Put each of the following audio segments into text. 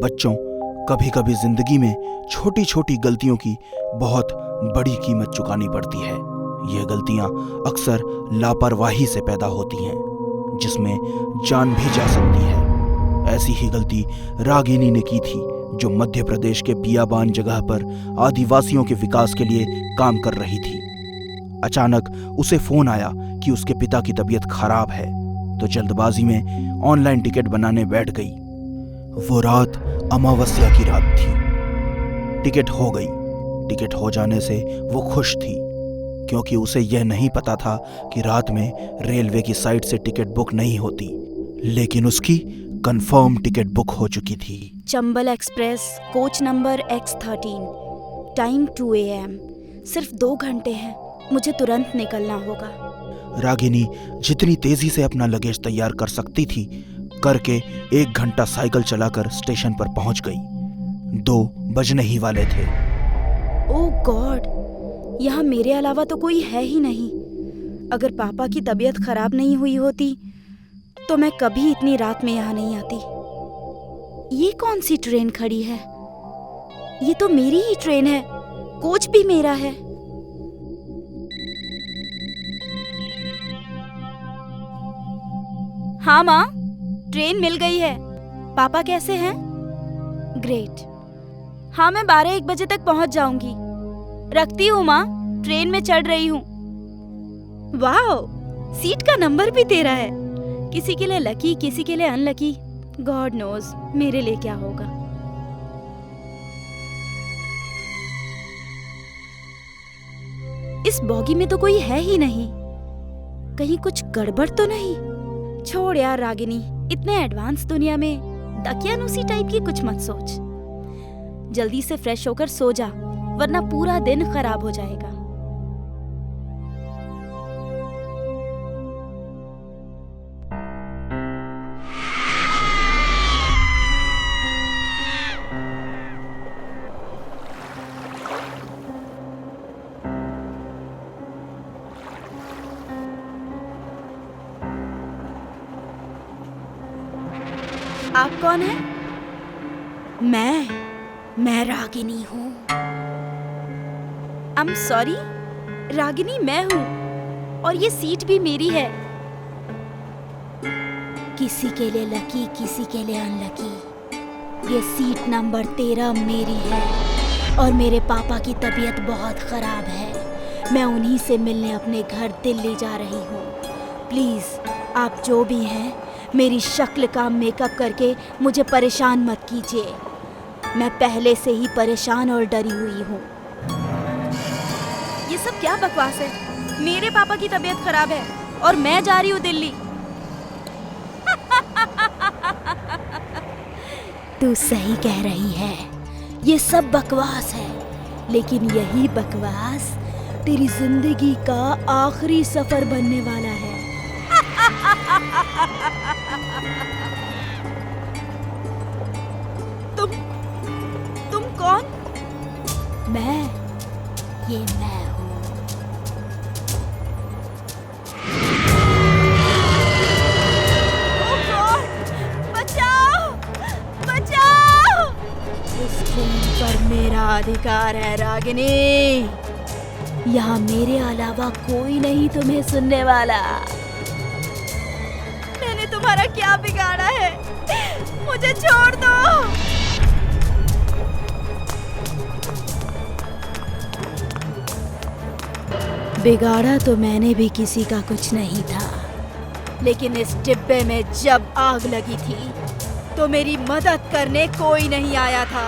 बच्चों, कभी कभी जिंदगी में छोटी छोटी गलतियों की बहुत बड़ी कीमत चुकानी पड़ती है। यह गलतियां अक्सर लापरवाही से पैदा होती हैं, जिसमें जान भी जा सकती है। ऐसी ही गलती रागिनी ने की थी, जो मध्य प्रदेश के बियाबान जगह पर आदिवासियों के विकास के लिए काम कर रही थी। अचानक उसे फोन आया कि उसके पिता की तबीयत खराब है, तो जल्दबाजी में ऑनलाइन टिकट बनाने बैठ गई। वो रात अमावस्या की रात थी। टिकट हो गई। टिकट हो जाने से वो खुश थी, क्योंकि उसे यह नहीं पता था कि रात में रेलवे की साइट से टिकट बुक नहीं होती, लेकिन उसकी कंफर्म टिकट बुक हो चुकी थी। Chambal express, coach number X13, time 2 AM। सिर्फ 2 घंटे हैं, मुझे तुरंत निकलना होगा। रागिनी जितनी तेजी से अपना लगेज तैयार कर सकती थी, करके 1 घंटा साइकिल चलाकर स्टेशन पर पहुंच गई। 2 बजने ही वाले थे। ओह गॉड, यहाँ मेरे अलावा तो कोई है ही नहीं। अगर पापा की तबीयत खराब नहीं हुई होती तो मैं कभी इतनी रात में यहाँ नहीं आती। ये कौन सी ट्रेन खड़ी है? ये तो मेरी ही ट्रेन है, कोच भी मेरा है। हाँ माँ, ट्रेन मिल गई है। पापा कैसे हैं? ग्रेट। हाँ, मैं 12-1 बजे तक पहुंच जाऊंगी। रखती हूँ माँ, ट्रेन में चढ़ रही हूँ। वाओ, सीट का नंबर भी तेरा है। किसी के लिए लकी, किसी के लिए अनलकी। गॉड नोज मेरे लिए क्या होगा। इस बॉगी में तो कोई है ही नहीं। कहीं कुछ गड़बड़ तो नहीं? छोड़ यार रागिनी, इतने एडवांस दुनिया में दकियानूसी टाइप की कुछ मत सोच। जल्दी से फ्रेश होकर सो जा, वरना पूरा दिन खराब हो जाएगा। आप कौन हैं? मैं रागिनी हूँ। I'm sorry, रागिनी मैं हूँ, और ये सीट भी मेरी है। किसी के लिए लकी, किसी के लिए अनलकी। ये सीट नंबर 13 मेरी है, और मेरे पापा की तबीयत बहुत खराब है। मैं उन्हीं से मिलने अपने घर दिल्ली जा रही हूँ। प्लीज आप जो भी हैं, मेरी शक्ल का मेकअप करके मुझे परेशान मत कीजिए। मैं पहले से ही परेशान और डरी हुई हूँ। ये सब क्या बकवास है? मेरे पापा की तबीयत खराब है और मैं जा रही हूँ दिल्ली। तू सही कह रही है, ये सब बकवास है, लेकिन यही बकवास तेरी जिंदगी का आखिरी सफर बनने वाला है। तुम कौन? ये मैं हूँ। ओह गॉड, बचाओ, बचाओ! इस ट्रेन पर मेरा अधिकार है रागिनी। यहाँ मेरे अलावा कोई नहीं तुम्हें सुनने वाला। मैंने तुम्हारा क्या बिगाड़ा है? मुझे छोड़ दो। बिगाड़ा तो मैंने भी किसी का कुछ नहीं था, लेकिन इस डिब्बे में जब आग लगी थी तो मेरी मदद करने कोई नहीं आया था।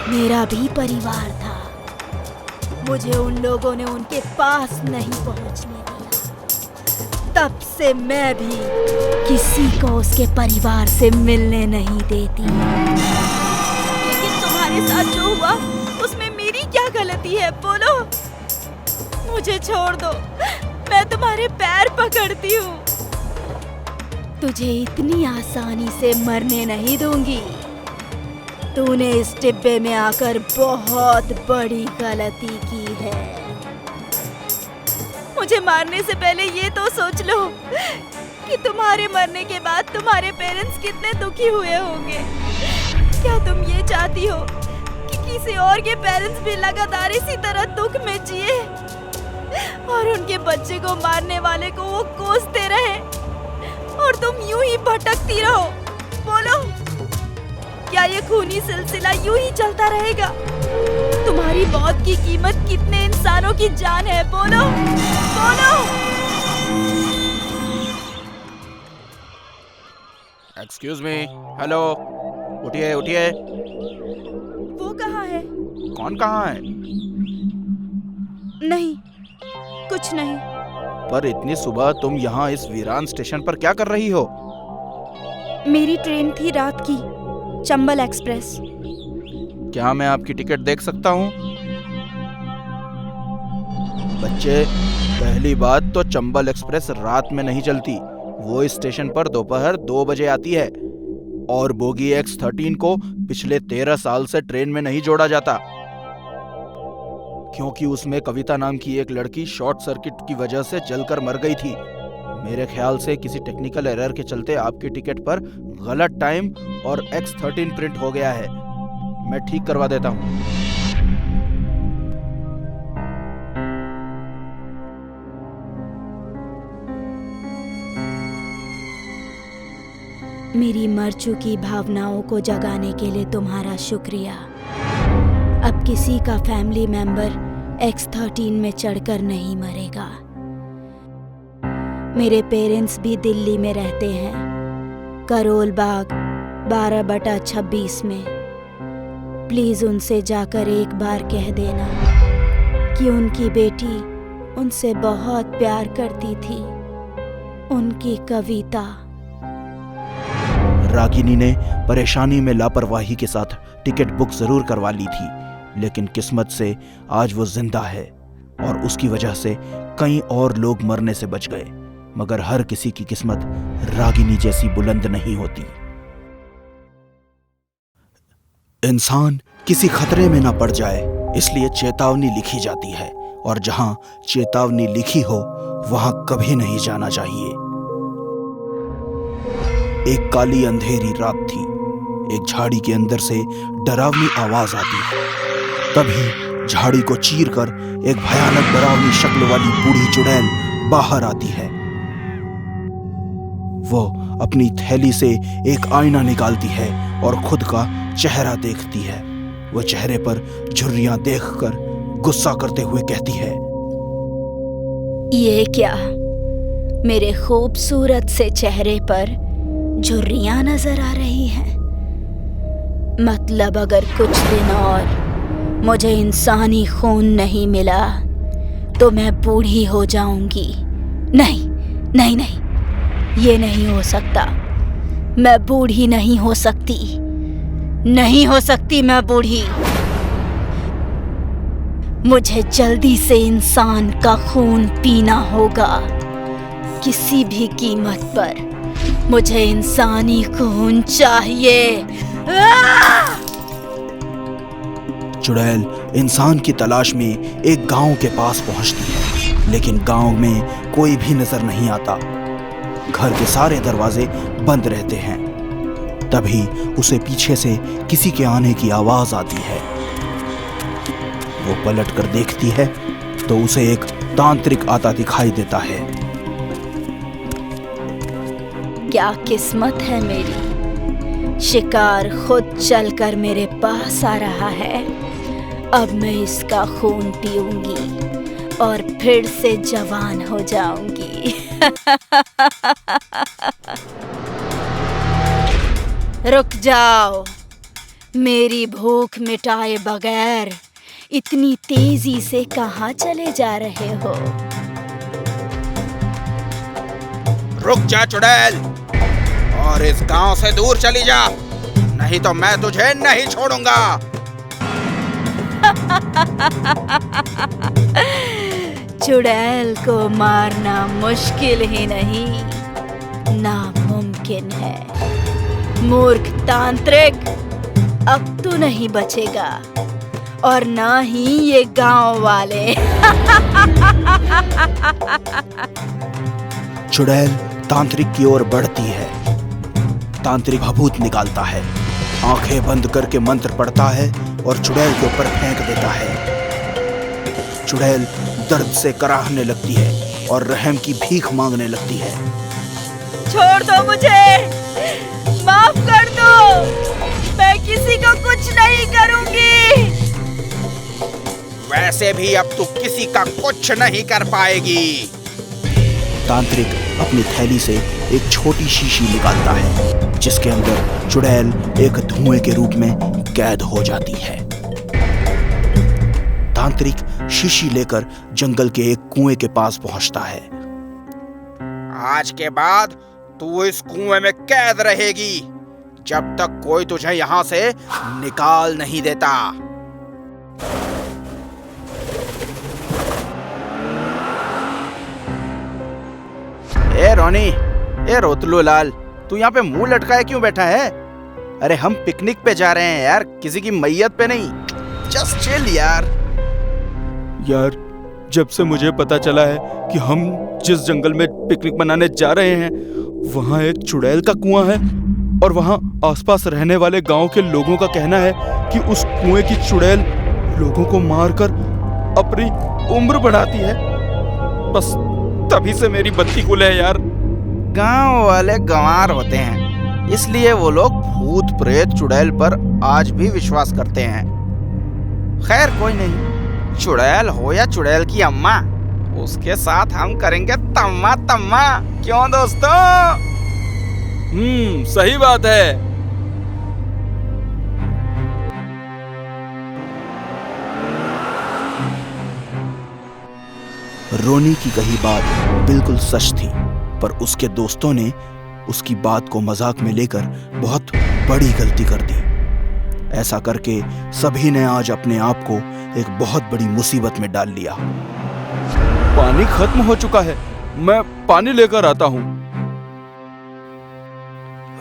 मेरा भी परिवार था, मुझे उन लोगों ने उनके पास नहीं पहुंचने दिया। तब से मैं भी किसी को उसके परिवार से मिलने नहीं देती। लेकिन तुम्हारे साथ जो हुआ उसमें मेरी क्या गलती है? बोलो, मुझे छोड़ दो, मैं तुम्हारे पैर पकड़ती हूँ। तुझे इतनी आसानी से मरने नहीं दूंगी। तूने इस डिब्बे में आकर बहुत बड़ी गलती की है। मुझे मारने से पहले ये तो सोच लो कि तुम्हारे मरने के बाद तुम्हारे पेरेंट्स कितने दुखी हुए होंगे। क्या तुम ये चाहती हो कि किसी और के पेरेंट्स भी लगातार इसी तरह दुख में जिए और उनके बच्चे को मारने वाले को वो कोसते रहे और तुम यूं ही भटकती रहो? बोलो, क्या ये खूनी सिलसिला यूं ही चलता रहेगा? तुम्हारी मौत की कीमत कितने इंसानों की जान है? बोलो बोलो। एक्सक्यूज मी, हेलो, उठिए उठिए। वो कहाँ है? कौन कहाँ है? नहीं, कुछ नहीं। पर इतनी सुबह तुम यहाँ इस वीरान स्टेशन पर क्या कर रही हो? मेरी ट्रेन थी रात की, चंबल एक्सप्रेस। क्या मैं आपकी टिकट देख सकता हूँ? बच्चे, पहली बात तो चंबल एक्सप्रेस रात में नहीं चलती। वो इस स्टेशन पर दोपहर 2 बजे आती है और बोगी X13 को पिछले 13 साल से ट्रेन में नहीं जोड़ा जाता, क्योंकि उसमें कविता नाम की एक लड़की शॉर्ट सर्किट की वजह से जलकर मर गई थी। मेरे ख्याल से किसी टेक्निकल एरर के चलते आपकी टिकट पर गलत टाइम और X13 प्रिंट हो गया है। मैं ठीक करवा देता हूँ। मेरी मर चुकी भावनाओं को जगाने के लिए तुम्हारा शुक्रिया। अब किसी का फैमिली मेंबर X13 में चढ़कर नहीं मरेगा। मेरे पेरेंट्स भी दिल्ली में रहते हैं, करोल बाग 12/26 में। प्लीज उनसे जाकर एक बार कह देना कि उनकी बेटी उनसे बहुत प्यार करती थी। उनकी कविता। रागिनी ने परेशानी में लापरवाही के साथ टिकट बुक जरूर करवा ली थी, लेकिन किस्मत से आज वो जिंदा है और उसकी वजह से कई और लोग मरने से बच गए। मगर हर किसी की किस्मत रागिनी जैसी बुलंद नहीं होती। इंसान किसी खतरे में ना पड़ जाए, इसलिए चेतावनी लिखी जाती है, और जहां चेतावनी लिखी हो वहां कभी नहीं जाना चाहिए। एक काली अंधेरी रात थी। एक झाड़ी के अंदर से डरावनी आवाज आती है। तभी झाड़ी को चीरकर एक भयानक डरावनी शक्ल वाली बूढ़ी चुड़ैल बाहर आती है। वो अपनी थैली से एक आईना निकालती है और खुद का चेहरा देखती है। वो चेहरे पर झुर्रियां देखकर गुस्सा करते हुए कहती है, ये क्या? मेरे खूबसूरत से चेहरे पर झुर्रियां नजर आ रही हैं। मतलब अगर कुछ दिन और मुझे इंसानी खून नहीं मिला तो मैं बूढ़ी हो जाऊंगी। नहीं नहीं नहीं, ये नहीं हो सकता। मैं बूढ़ी नहीं हो सकती, नहीं हो सकती मैं बूढ़ी। मुझे जल्दी से इंसान का खून पीना होगा, किसी भी कीमत पर। मुझे इंसानी खून चाहिए। चुड़ैल इंसान की तलाश में एक गांव के पास पहुंचती है, लेकिन गांव में कोई भी नजर नहीं आता। घर के सारे दरवाजे बंद रहते हैं। तभी उसे पीछे से किसी के आने की आवाज आती है। वो पलट कर देखती है तो उसे एक तांत्रिक आता दिखाई देता है। क्या किस्मत है मेरी, शिकार खुद चलकर मेरे पास आ रहा है। अब मैं इसका खून पीऊंगी और फिर से जवान हो जाऊंगी। रुक जाओ, मेरी भूख मिटाए बगैर इतनी तेजी से कहाँ चले जा रहे हो? रुक जा चुड़ैल, और इस गांव से दूर चली जा, नहीं तो मैं तुझे नहीं छोड़ूंगा। चुड़ैल को मारना मुश्किल ही नहीं, नामुमकिन है। मूर्ख तांत्रिक, अब तू नहीं बचेगा। और ना ही ये गांव वाले। चुड़ैल तांत्रिक की ओर बढ़ती है। तांत्रिक भभूत निकालता है, आंखें बंद करके मंत्र पढ़ता है और चुड़ैल के ऊपर फेंक देता है। चुड़ैल दर्द से कराहने लगती है और रहम की भीख मांगने लगती है। छोड़ दो मुझे, माफ कर दो, मैं किसी को कुछ नहीं करूंगी। वैसे भी अब तू किसी का कुछ नहीं कर पाएगी। तांत्रिक अपनी थैली से एक छोटी शीशी निकालता है जिसके अंदर चुड़ैल एक धुएं के रूप में कैद हो जाती है। तांत्रिक शीशी लेकर जंगल के एक कुएं के पास पहुंचता है। आज के बाद तू इस कुएं में कैद रहेगी जब तक कोई तुझे यहाँ से निकाल नहीं देता। ए रोनी, ए रोतलू लाल, तू यहाँ पे मुंह लटकाए क्यों बैठा है? अरे हम पिकनिक पे जा रहे हैं यार, किसी की मैयत पे नहीं। जस्ट चिल यार। यार, जब से मुझे पता चला है कि हम जिस जंगल में पिकनिक मनाने जा रहे हैं वहाँ एक चुड़ैल का कुआं है और वहाँ आसपास रहने वाले गांव के लोगों का कहना है कि उस कुएं की चुड़ैल लोगों को मारकर अपनी उम्र बढ़ाती है। बस तभी से मेरी बत्ती गुल है यार। गांव वाले गंवार होते हैं, इसलिए वो लोग भूत प्रेत चुड़ैल पर आज भी विश्वास करते हैं। खैर कोई नहीं, चुड़ैल हो या चुड़ैल की अम्मा, उसके साथ हम करेंगे तम्मा तम्मा। क्यों दोस्तों? सही बात है। रोनी की कही बात बिल्कुल सच थी, पर उसके दोस्तों ने उसकी बात को मजाक में लेकर बहुत बड़ी गलती कर दी। ऐसा करके सभी ने आज अपने आप को एक बहुत बड़ी मुसीबत में डाल लिया। पानी खत्म हो चुका है, मैं पानी लेकर आता हूँ।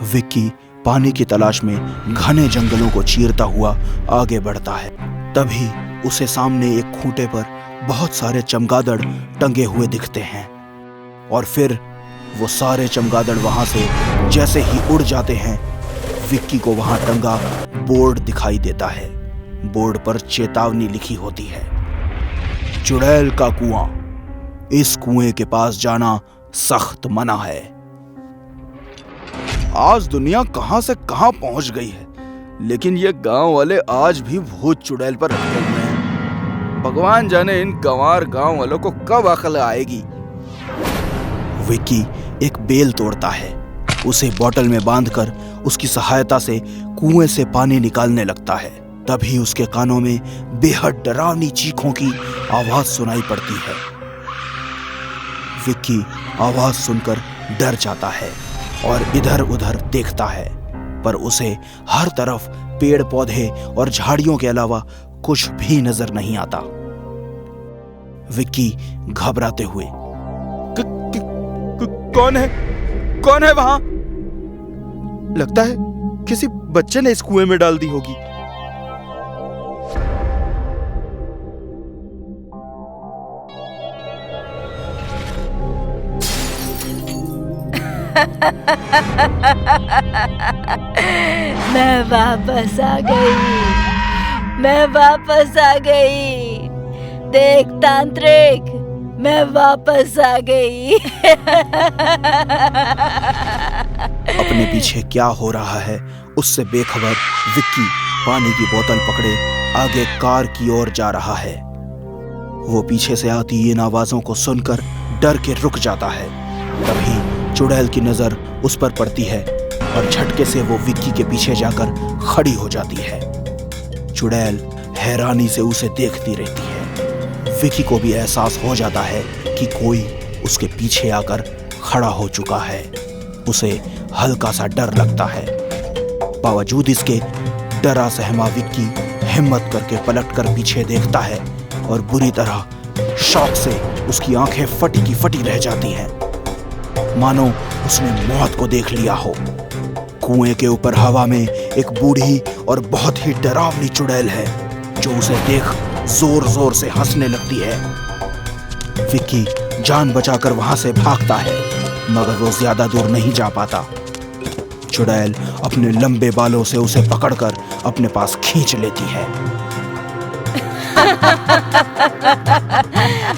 विक्की पानी की तलाश में घने जंगलों को चीरता हुआ आगे बढ़ता है। तभी उसे सामने एक खूंटे पर बहुत सारे चमगादड़ टंगे हुए दिखते हैं और फिर वो सारे चमगादड़ वहां से जैसे ही उड़ जाते हैं, विक्की को वहां टंगा बोर्ड दिखाई देता है। बोर्ड पर चेतावनी लिखी होती है, चुड़ैल का कुआं, इस कुएं के पास जाना सख्त मना है। आज दुनिया कहां से कहां पहुंच गई है, लेकिन ये गांव वाले आज भी भूत चुड़ैल पर अटके हुए हैं। भगवान जाने इन गंवार गांव वालों को कब अकल आएगी। विक्की एक बेल तोड़ता है, उसे बोतल में बांधकर उसकी सहायता से कुएं से पानी निकालने लगता है। तभी उसके कानों में बेहद डरावनी चीखों की आवाज सुनाई पड़ती है। विक्की आवाज सुनकर डर जाता है और इधर उधर देखता है, पर उसे हर तरफ पेड़ पौधे और झाड़ियों के अलावा कुछ भी नजर नहीं आता। विक्की घबराते हुए, कौन है वहां? लगता है किसी बच्चे ने इस कुएं में डाल दी होगी। मैं वापस आ गई। देख तांत्रिक, मैं वापस आ गई। अपने पीछे क्या हो रहा है उससे बेखबर विक्की पानी की बोतल पकड़े आगे कार की ओर जा रहा है। वो पीछे से आती इन आवाजों को सुनकर डर के रुक जाता है। तभी चुड़ैल की नजर उस पर पड़ती है और झटके से वो विक्की के पीछे जाकर खड़ी हो जाती है। चुड़ैल हैरानी से उसे देखती रहती है। विक्की को भी एहसास हो जाता है कि कोई उसके पीछे आकर खड़ा हो चुका है। उसे हल्का सा डर लगता है। बावजूद इसके डरा सहमा विक्की हिम्मत करके पलटकर पीछे देखता है और बुरी तरह शौक से उसकी आंखें फटी की फटी रह जाती हैं, मानो उसने मौत को देख लिया हो। कुएं के ऊपर हवा में एक बूढ़ी और बहुत ही डरावनी चुड़ैल है। जो उसे देख जोर जोर से हंसने लगती है। विक्की जान बचाकर वहां से भागता है, मगर वो ज्यादा दूर नहीं जा पाता। चुड़ैल अपने लंबे बालों से उसे पकड़कर अपने पास खींच लेती है।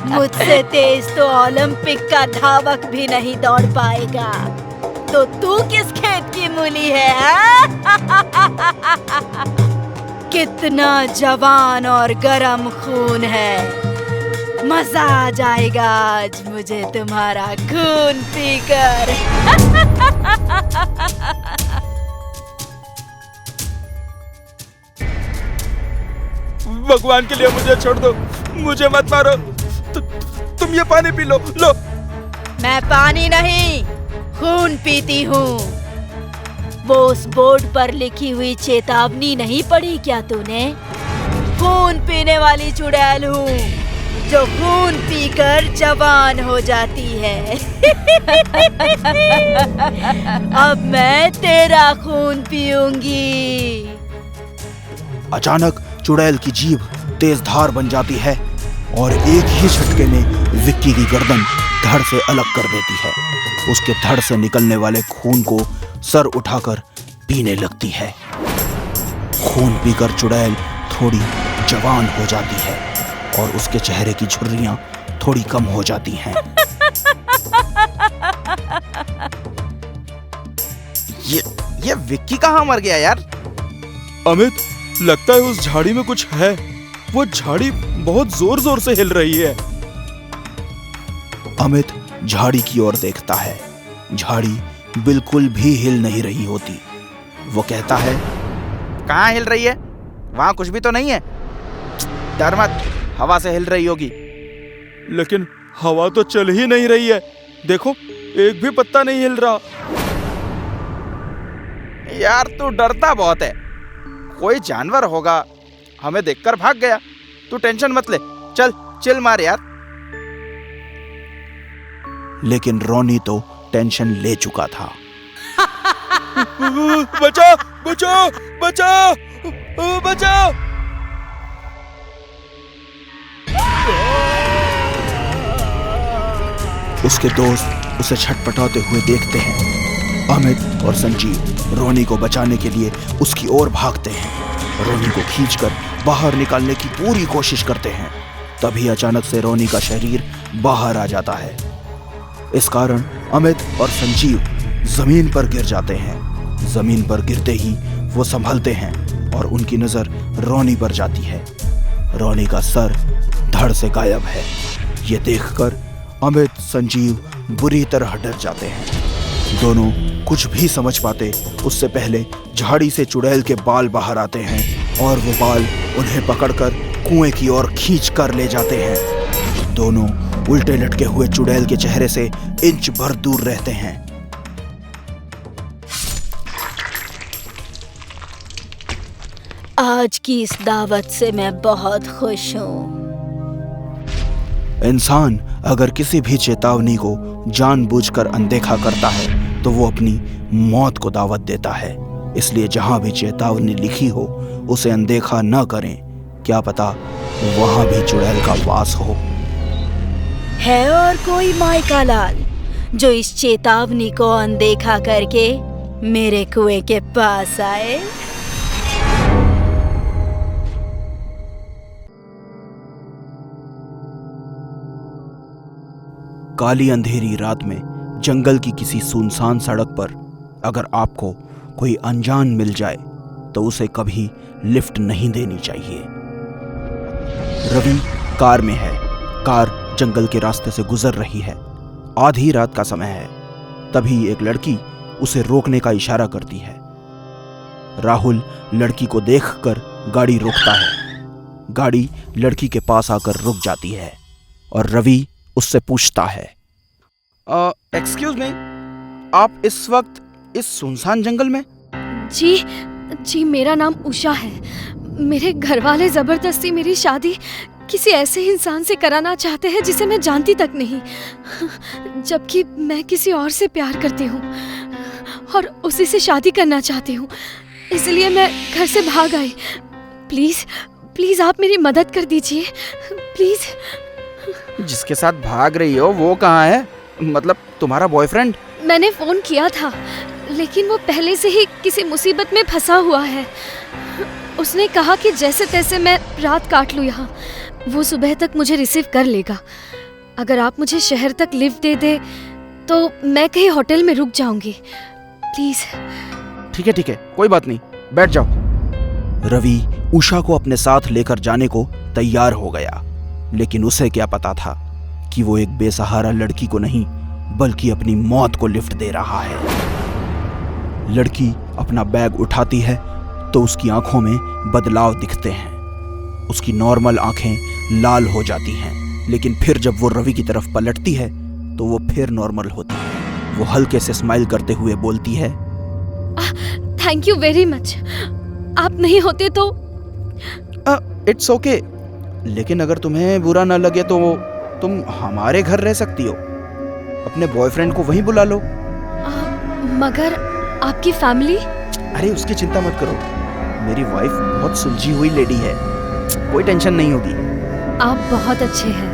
मुझसे तेज तो ओलंपिक का धावक भी नहीं दौड़ पाएगा, तो तू किस खेत की मूली है, हाँ? कितना जवान और गरम खून है। मजा आ जाएगा आज मुझे तुम्हारा खून पीकर। भगवान के लिए मुझे छोड़ दो, मुझे मत मारो। तुम ये पानी पी लो। मैं पानी नहीं, खून पीती हूँ। वो उस बोर्ड पर लिखी हुई चेतावनी नहीं पढ़ी क्या तूने? खून पीने वाली चुड़ैल हूँ, जो खून पीकर जवान हो जाती है। अब मैं तेरा खून पीऊंगी। अचानक चुड़ैल की जीभ तेज धार बन जाती है और एक ही झटके में विक्की की गर्दन धड़ से अलग कर देती है। उसके धड़ से निकलने वाले खून को सर उठाकर पीने लगती है। खून पीकर चुड़ैल थोड़ी जवान हो जाती है और उसके चेहरे की झुर्रियां थोड़ी कम हो जाती हैं। ये विक्की कहाँ मर गया यार? अमित, लगता है उस झाड़ी में कुछ है। वो झाड़ी बहुत जोर जोर से हिल रही है। अमित झाड़ी की ओर देखता है। झाड़ी बिल्कुल भी हिल नहीं रही होती। वो कहता है, कहाँ हिल रही है? वहां कुछ भी तो नहीं है। डर मत, हवा से हिल रही होगी। लेकिन हवा तो चल ही नहीं रही है। देखो, एक भी पत्ता नहीं हिल रहा। यार तू डरता बहुत है। कोई जानवर होगा, हमें देखकर भाग गया। तू टेंशन मत ले, चल चिल मार यार। लेकिन रोनी तो टेंशन ले चुका था। बचाओ बचाओ बचाओ बचाओ। उसके दोस्त उसे छटपटाते हुए देखते हैं। अमित और संजीव रोनी को बचाने के लिए उसकी ओर भागते हैं। रोनी को खींचकर बाहर निकालने की पूरी कोशिश करते हैं। तभी अचानक से रोनी का शरीर बाहर आ जाता है। इस कारण अमित और संजीव जमीन पर गिर जाते हैं। जमीन पर गिरते ही वो संभलते हैं और उनकी नजर रोनी पर जाती है। रोनी का सर धड़ से गायब है। ये देखकर अमित संजीव बुरी तरह डर जाते हैं। दोनों कुछ भी समझ पाते उससे पहले झाड़ी से चुड़ैल के बाल बाहर आते हैं और वो बाल उन्हें पकड़कर कुएं की ओर खींच कर ले जाते हैं। दोनों उल्टे लटके हुए चुड़ैल के चेहरे से इंच भर दूर रहते हैं। आज की इस दावत से मैं बहुत खुश हूँ। इंसान अगर किसी भी चेतावनी को जानबूझकर अनदेखा करता है तो वो अपनी मौत को दावत देता है। इसलिए जहां भी चेतावनी लिखी हो उसे अनदेखा न करें। क्या पता वहां भी चुड़ैल का वास हो। है और कोई माइका लाल जो इस चेतावनी को अनदेखा करके मेरे कुएं के पास आए? काली अंधेरी रात में जंगल की किसी सुनसान सड़क पर अगर आपको कोई अनजान मिल जाए तो उसे कभी लिफ्ट नहीं देनी चाहिए। रवि कार में है। कार जंगल के रास्ते से गुजर रही है। आधी रात का समय है। तभी एक लड़की उसे रोकने का इशारा करती है। राहुल लड़की को देखकर गाड़ी रोकता है। गाड़ी लड़की के पास आकर रुक जाती है और रवि उससे पूछता है, एक्सक्यूज मी, आप इस वक्त इस सुनसान जंगल में? जी, मेरा नाम उषा है। मेरे घर वाले जबरदस्ती मेरी शादी किसी ऐसे इंसान से कराना चाहते हैं जिसे मैं जानती तक नहीं, जबकि मैं किसी और से प्यार करती हूँ और उसी से शादी करना चाहती हूँ। इसलिए मैं घर से भाग आई। प्लीज प्लीज आप मेरी मदद कर दीजिए, प्लीज। जिसके साथ भाग रही हो वो कहाँ है? मतलब तुम्हारा बॉयफ्रेंड? मैंने फोन किया था, लेकिन वो पहले से ही किसी मुसीबत में फंसा हुआ है। उसने कहा कि जैसे तैसे मैं रात काट लूँ यहाँ, वो सुबह तक मुझे रिसीव कर लेगा। अगर आप मुझे शहर तक लिफ्ट दे दे तो मैं कहीं होटल में रुक जाऊंगी, प्लीज। ठीक है, कोई बात नहीं, बैठ जाओ। रवि उषा को अपने साथ लेकर जाने को तैयार हो गया, लेकिन उसे क्या पता था कि वो एक बेसहारा लड़की को नहीं बल्कि अपनी मौत को लिफ्ट दे रहा है। लड़की अपना बैग उठाती है तो उसकी आंखों में बदलाव दिखते हैं। उसकी नॉर्मल आंखें लाल हो जाती हैं, लेकिन फिर जब वो रवि की तरफ पलटती है तो वो फिर नॉर्मल होती है। वो हल्के से स्माइल करते हुए बोलती है, थैंक यू वेरी मच। आप नहीं होते तो। इट्स ओके, लेकिन अगर तुम्हें बुरा ना लगे तो तुम हमारे घर रह सकती हो। अपने बॉयफ्रेंड को वहीं बुला लो। मगर आपकी फैमिली? अरे उसकी चिंता मत करो, मेरी वाइफ बहुत सुलझी हुई लेडी है, कोई टेंशन नहीं होगी। आप बहुत अच्छे हैं।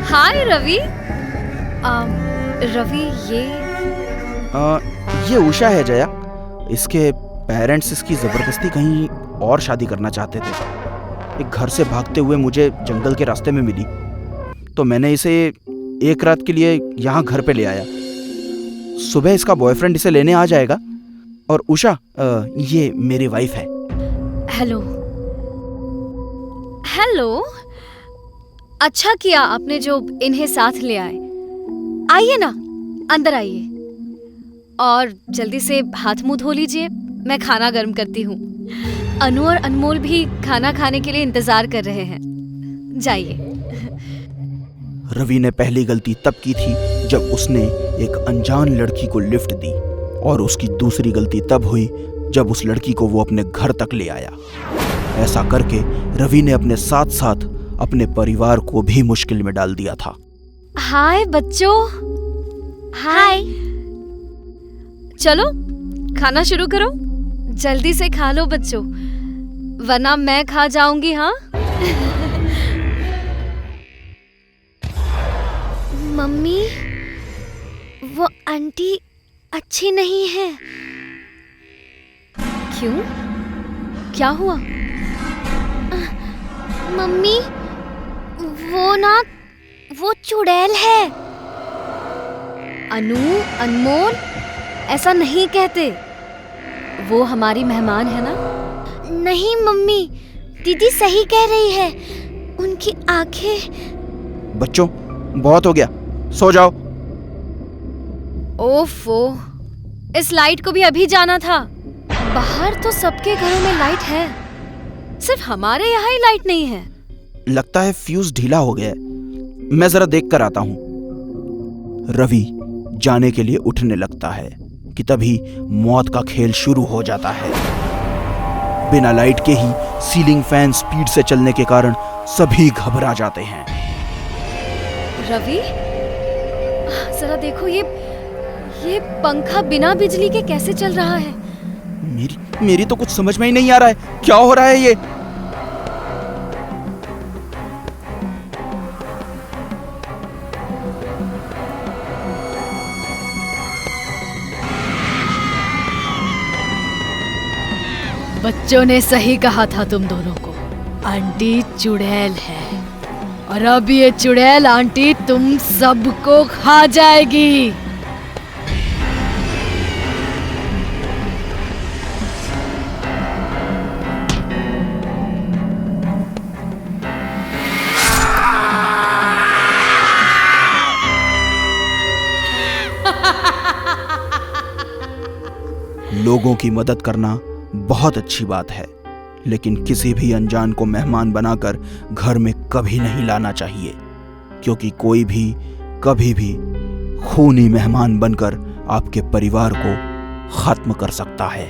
हाय रवि। रवि ये उषा है जया। इसके पेरेंट्स इसकी जबरदस्ती कहीं और शादी करना चाहते थे। एक घर से भागते हुए मुझे जंगल के रास्ते में मिली, तो मैंने इसे एक रात के लिए यहाँ घर पे ले आया। सुबह इसका बॉयफ्रेंड इसे लेने आ जाएगा। और उषा, ये मेरी वाइफ है। हेलो। अच्छा किया आपने जो इन्हें साथ ले आए। आइए ना, अंदर आइए और जल्दी से हाथ मुंह धो लीजिए, मैं खाना गर्म करती हूँ। अनु और अनमोल भी खाना खाने के लिए इंतजार कर रहे हैं। जाइए। रवि ने पहली गलती तब की थी जब उसने एक अनजान लड़की को लिफ्ट दी, और उसकी दूसरी गलती तब हुई जब उस लड़की को वो अपने घर तक ले आया। ऐसा करके रवि ने अपने साथ साथ अपने परिवार को भी मुश्किल में डाल दिया था। हाय बच्चों। हाय। चलो खाना शुरू करो, जल्दी से खा लो बच्चों, वरना मैं खा जाऊंगी। हाँ मम्मी, वो आंटी अच्छी नहीं है। क्यों? क्या हुआ? मम्मी, वो चुड़ैल है। अनु, अनमोल, ऐसा नहीं कहते। वो हमारी मेहमान है ना। नहीं मम्मी, दीदी सही कह रही है, उनकी आंखें। बच्चों बहुत हो गया, सो जाओ। ओफो, इस लाइट को भी अभी जाना था। बाहर तो सबके घरों में लाइट है, सिर्फ हमारे यहाँ ही लाइट नहीं है। लगता है फ्यूज ढीला हो गया है, मैं जरा देख कर आता हूँ। रवि जाने के लिए उठने लगता है कि तभी मौत का खेल शुरू हो जाता है। बिना लाइट के ही सीलिंग फैन स्पीड से चलने के कारण सभी घबरा जाते हैं। रवि, जरा देखो, ये पंखा बिना बिजली के कैसे चल रहा है? मेरी तो कुछ समझ में ही नहीं आ रहा है, क्या हो रहा है ये? बच्चों ने सही कहा था तुम दोनों को, आंटी चुड़ैल है, और अब ये चुड़ैल आंटी तुम सबको खा जाएगी। लोगों की मदद करना बहुत अच्छी बात है, लेकिन किसी भी अनजान को मेहमान बनाकर घर में कभी नहीं लाना चाहिए, क्योंकि कोई भी कभी भी खूनी मेहमान बनकर आपके परिवार को खत्म कर सकता है।